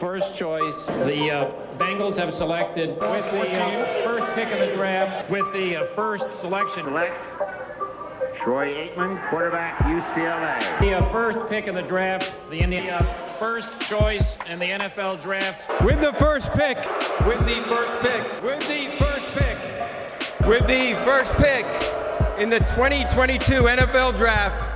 first choice. The Bengals have selected with the first pick of the draft. With the first selection. Select Troy Aikman, quarterback, UCLA. The first pick of the draft. The first choice in the NFL draft. With the first pick. With the first pick. With the first pick. With the first pick in the 2022 NFL draft.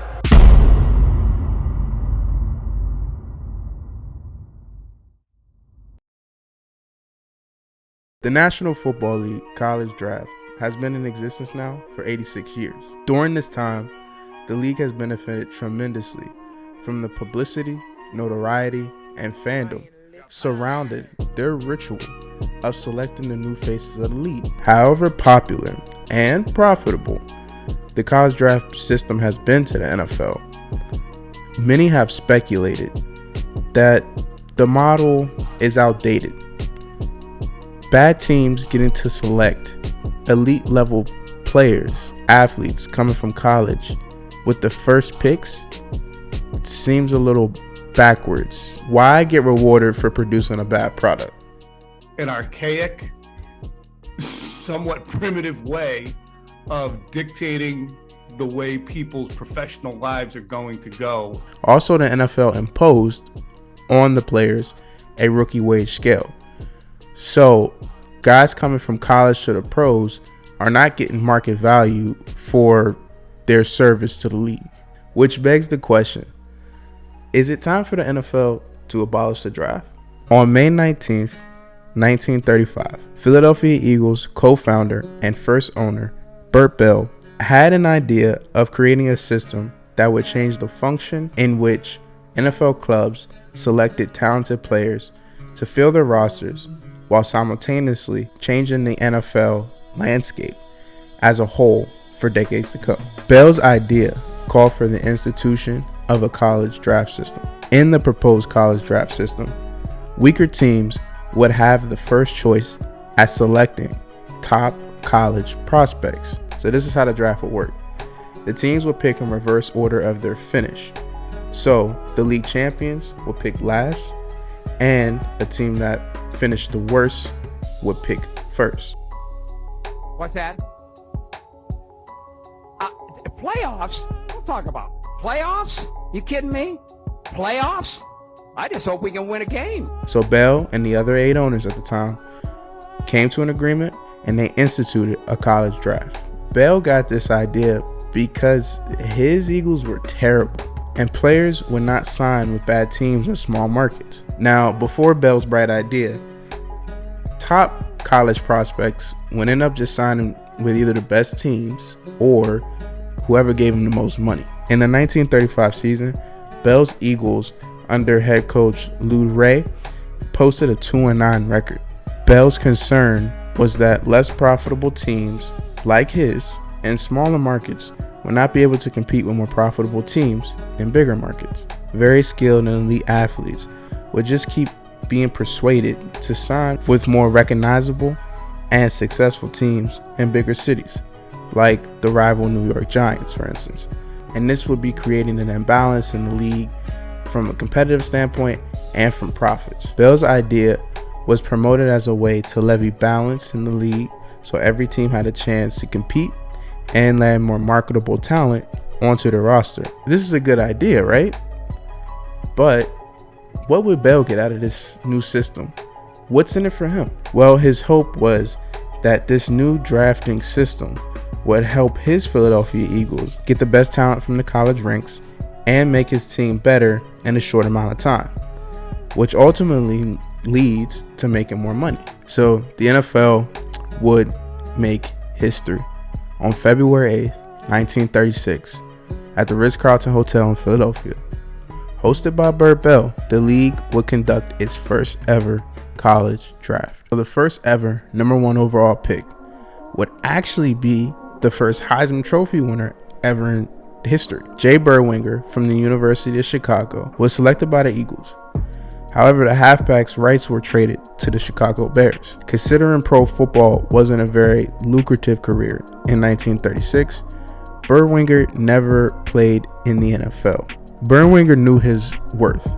The National Football League College Draft has been in existence now for 86 years. During this time, the league has benefited tremendously from the publicity, notoriety, and fandom surrounding their ritual of selecting the new faces of the league. However popular and profitable the college draft system has been to the NFL, many have speculated that the model is outdated. Bad teams getting to select elite level players, athletes coming from college with the first picks seems a little backwards. Why get rewarded for producing a bad product? An archaic, somewhat primitive way of dictating the way people's professional lives are going to go. Also, the NFL imposed on the players a rookie wage scale. So guys coming from college to the pros are not getting market value for their service to the league, which begs the question, is it time for the NFL to abolish the draft? On May 19th, 1935, Philadelphia Eagles co-founder and first owner Bert Bell had an idea of creating a system that would change the function in which NFL clubs selected talented players to fill their rosters, while simultaneously changing the NFL landscape as a whole for decades to come. Bell's idea called for the institution of a college draft system. In the proposed college draft system, weaker teams would have the first choice at selecting top college prospects. So this is how the draft would work. The teams would pick in reverse order of their finish. So the league champions would pick last, and a team that finished the worst would pick first. What's that? Playoffs? Don't talk about playoffs. You kidding me? Playoffs? I just hope we can win a game. So Bell and the other 8 owners at the time came to an agreement, and they instituted a college draft. Bell got this idea because his Eagles were terrible, and players would not sign with bad teams in small markets. Now, before Bell's bright idea, top college prospects would end up just signing with either the best teams or whoever gave them the most money. In the 1935 season, Bell's Eagles under head coach Lou Ray posted a 2-9 record. Bell's concern was that less profitable teams like his in smaller markets would not be able to compete with more profitable teams in bigger markets. Very skilled and elite athletes would just keep being persuaded to sign with more recognizable and successful teams in bigger cities, like the rival New York Giants, for instance. And this would be creating an imbalance in the league from a competitive standpoint and from profits. Bell's idea was promoted as a way to levy balance in the league so every team had a chance to compete and land more marketable talent onto the roster. This is a good idea, right? But what would Bell get out of this new system? What's in it for him? Well, his hope was that this new drafting system would help his Philadelphia Eagles get the best talent from the college ranks and make his team better in a short amount of time, which ultimately leads to making more money. So the NFL would make history. On February 8th, 1936, at the Ritz-Carlton Hotel in Philadelphia, hosted by Bert Bell, the league would conduct its first ever college draft. So the first ever #1 overall pick would actually be the first Heisman Trophy winner ever in history. Jay Berwinger from the University of Chicago was selected by the Eagles. However, the halfback's rights were traded to the Chicago Bears. Considering pro football wasn't a very lucrative career in 1936, Berwinger never played in the NFL. Berwinger knew his worth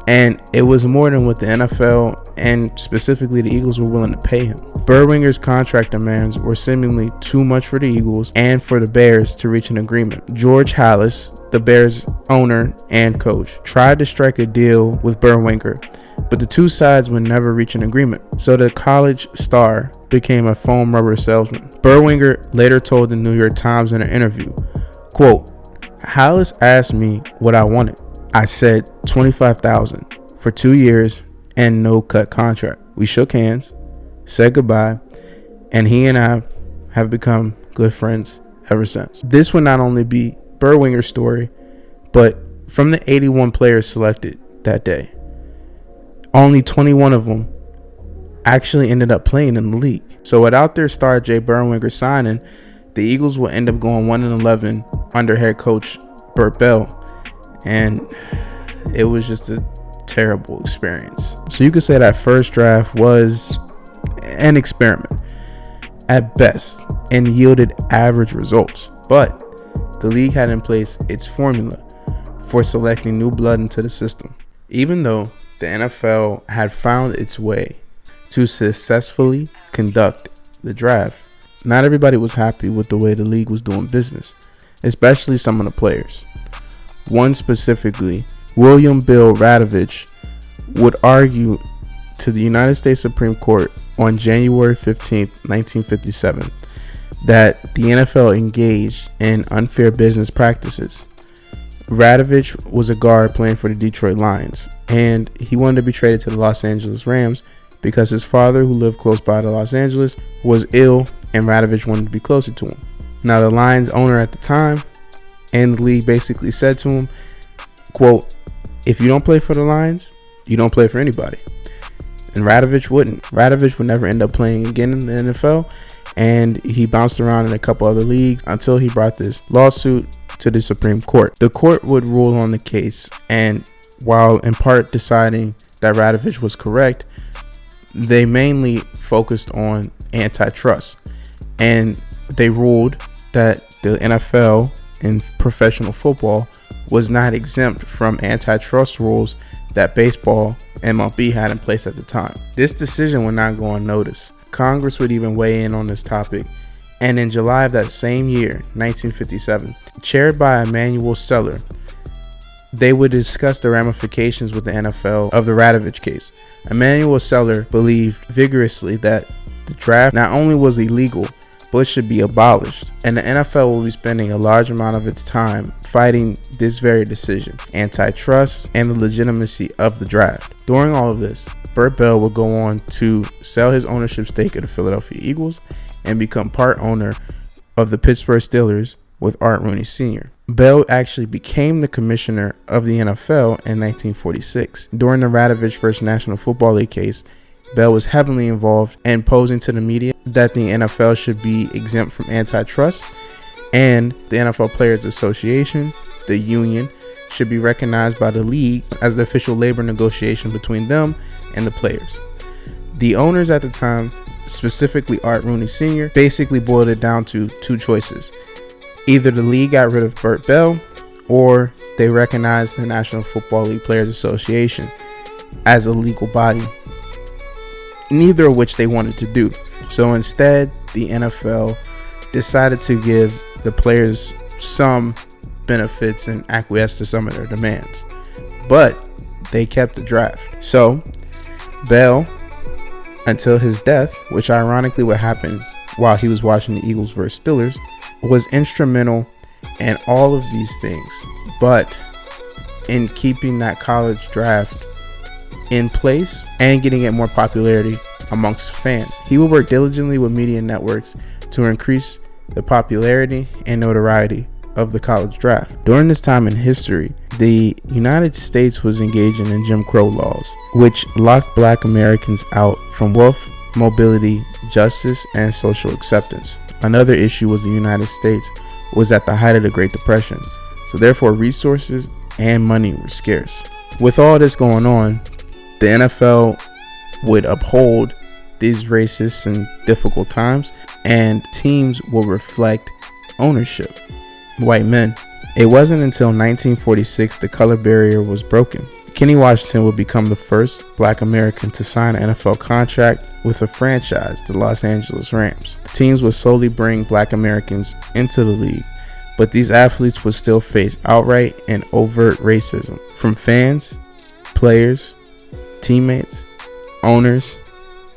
And it was more than what the NFL and specifically the Eagles were willing to pay him. Berwinger's contract demands were seemingly too much for the Eagles and for the Bears to reach an agreement. George Halas, the Bears owner and coach, tried to strike a deal with Berwinger, but the two sides would never reach an agreement. So the college star became a foam rubber salesman. Berwinger later told the New York Times in an interview, quote, "Halas asked me what I wanted. I said $25,000 for 2 years and no cut contract. We shook hands, said goodbye, and he and I have become good friends ever since." This would not only be Berwinger's story, but from the 81 players selected that day, only 21 of them actually ended up playing in the league. So without their star Jay Berwinger signing, the Eagles will end up going 1-11 under head coach Bert Bell, and it was just a terrible experience. So you could say that first draft was an experiment at best and yielded average results, but the league had in place its formula for selecting new blood into the system. Even though the NFL had found its way to successfully conduct the draft, not everybody was happy with the way the league was doing business, especially some of the players. One specifically, William Bill Radovich, would argue to the United States Supreme Court on January 15, 1957, that the NFL engaged in unfair business practices. Radovich was a guard playing for the Detroit Lions, and he wanted to be traded to the Los Angeles Rams because his father, who lived close by to Los Angeles, was ill, and Radovich wanted to be closer to him. Now, the Lions owner at the time and the league basically said to him, quote, "If you don't play for the Lions, you don't play for anybody." And Radovich wouldn't. Radovich would never end up playing again in the NFL, and he bounced around in a couple other leagues until he brought this lawsuit to the Supreme Court. The court would rule on the case, and while in part deciding that Radovich was correct, they mainly focused on antitrust, and they ruled that the NFL and professional football was not exempt from antitrust rules that baseball MLB had in place at the time. This decision would not go unnoticed. Congress would even weigh in on this topic, and in July of that same year, 1957, chaired by Emanuel Seller, they would discuss the ramifications with the NFL of the Radovich case. Emanuel Seller believed vigorously that the draft not only was illegal, but should be abolished, and the NFL will be spending a large amount of its time fighting this very decision, antitrust, and the legitimacy of the draft. During all of this, Bert Bell would go on to sell his ownership stake of the Philadelphia Eagles and become part owner of the Pittsburgh Steelers with Art Rooney Sr. Bell actually became the commissioner of the NFL in 1946. During the Radovich vs. National Football League case, Bell was heavily involved in posing to the media that the NFL should be exempt from antitrust, and the NFL Players Association, the union, should be recognized by the league as the official labor negotiation between them and the players. The owners at the time, specifically Art Rooney Sr., basically boiled it down to two choices. Either the league got rid of Bert Bell, or they recognized the National Football League Players Association as a legal body, neither of which they wanted to do. So instead, the NFL decided to give the players some benefits and acquiesce to some of their demands, but they kept the draft. So Bell, until his death, which ironically would happen while he was watching the Eagles vs. Steelers, was instrumental in all of these things, but in keeping that college draft in place and getting it more popularity amongst fans. He would work diligently with media networks to increase the popularity and notoriety of the college draft. During this time in history, the United States was engaging in Jim Crow laws, which locked Black Americans out from wealth, mobility, justice, and social acceptance. Another issue was the United States was at the height of the Great Depression, so therefore resources and money were scarce. With all this going on, the NFL would uphold these racist and difficult times, and teams will reflect ownership, white men. It wasn't until 1946 the color barrier was broken. Kenny Washington would become the first Black American to sign an NFL contract with a franchise, the Los Angeles Rams. The teams would slowly bring Black Americans into the league, but these athletes would still face outright and overt racism from fans, players, teammates, owners,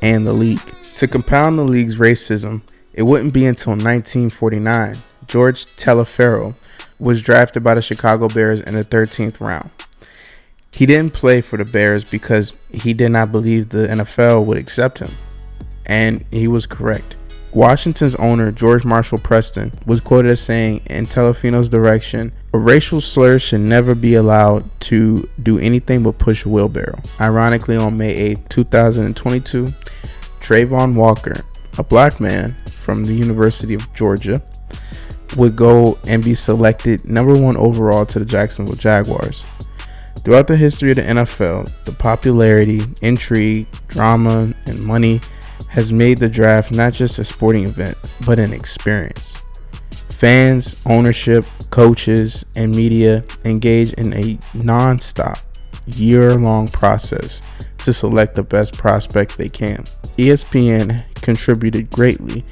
and the league. To compound the league's racism, it wouldn't be until 1949 George Taliaferro was drafted by the Chicago Bears in the 13th round. He didn't play for the Bears because he did not believe the NFL would accept him, and he was correct. Washington's owner, George Marshall Preston, was quoted as saying, in Taliaferro's direction, "A racial slur should never be allowed to do anything but push a wheelbarrow." Ironically, on May 8, 2022, Trayvon Walker, a black man from the University of Georgia, would go and be selected #1 overall to the Jacksonville Jaguars. Throughout the history of the NFL, the popularity, intrigue, drama, and money has made the draft not just a sporting event, but an experience. Fans, ownership, coaches, and media engage in a non-stop, year-long process to select the best prospects they can. ESPN contributed greatly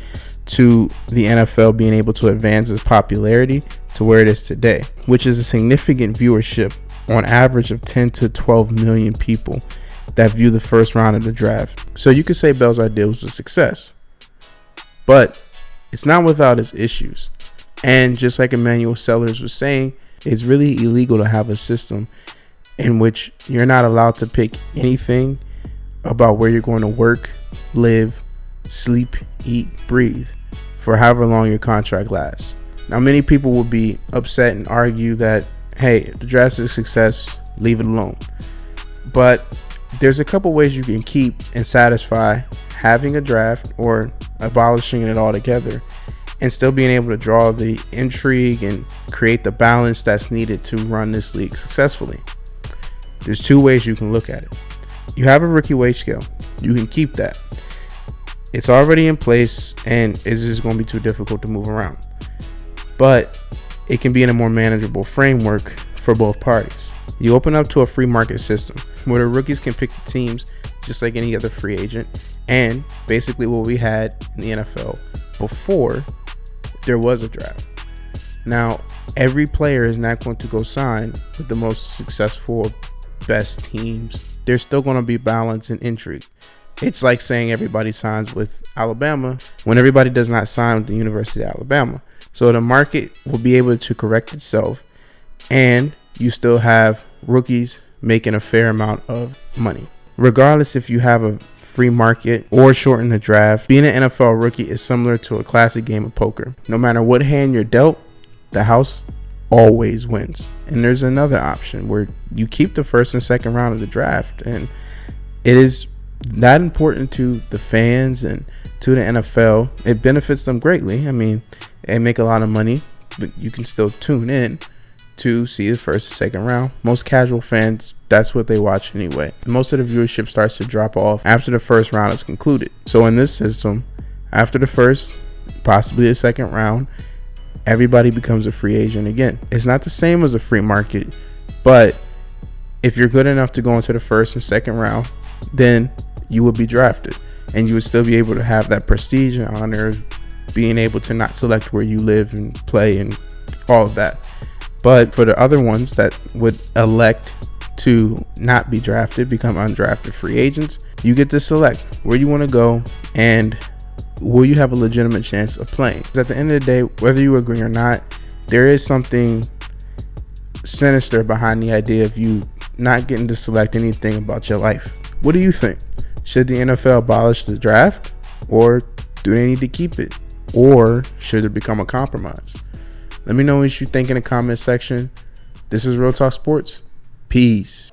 to the NFL being able to advance its popularity to where it is today, which is a significant viewership on average of 10 to 12 million people that view the first round of the draft. So you could say Bell's idea was a success, but it's not without its issues. And just like Emmanuel Sellers was saying, it's really illegal to have a system in which you're not allowed to pick anything about where you're going to work, live, sleep, eat, breathe for however long your contract lasts. Now, many people will be upset and argue that, hey, the draft is a success, leave it alone. But there's a couple ways you can keep and satisfy having a draft or abolishing it altogether and still being able to draw the intrigue and create the balance that's needed to run this league successfully. There's two ways you can look at it. You have a rookie wage scale. You can keep that. It's already in place and it's just going to be too difficult to move around. But it can be in a more manageable framework for both parties. You open up to a free market system where the rookies can pick the teams just like any other free agent, and basically what we had in the NFL before there was a draft. Now, every player is not going to go sign with the most successful, best teams. There's still going to be balance and intrigue. It's like saying everybody signs with Alabama when everybody does not sign with the University of Alabama. So the market will be able to correct itself, and you still have rookies making a fair amount of money. Regardless if you have a free market or shorten the draft, being an NFL rookie is similar to a classic game of poker. No matter what hand you're dealt, the house always wins. And there's another option where you keep the first and second round of the draft, and it is not important to the fans and to the NFL. It benefits them greatly. I mean, they make a lot of money, but you can still tune in to see the first and second round. Most casual fans, that's what they watch anyway. Most of the viewership starts to drop off after the first round is concluded. So in this system, after the first, possibly the second round, everybody becomes a free agent again. It's not the same as a free market, but if you're good enough to go into the first and second round, then you would be drafted, and you would still be able to have that prestige and honor of being able to not select where you live and play and all of that. But for the other ones that would elect to not be drafted, become undrafted free agents, you get to select where you want to go and will you have a legitimate chance of playing. Because at the end of the day, whether you agree or not, there is something sinister behind the idea of you not getting to select anything about your life. What do you think? Should the NFL abolish the draft, or do they need to keep it, or should it become a compromise? Let me know what you think in the comment section. This is Real Talk Sports. Peace.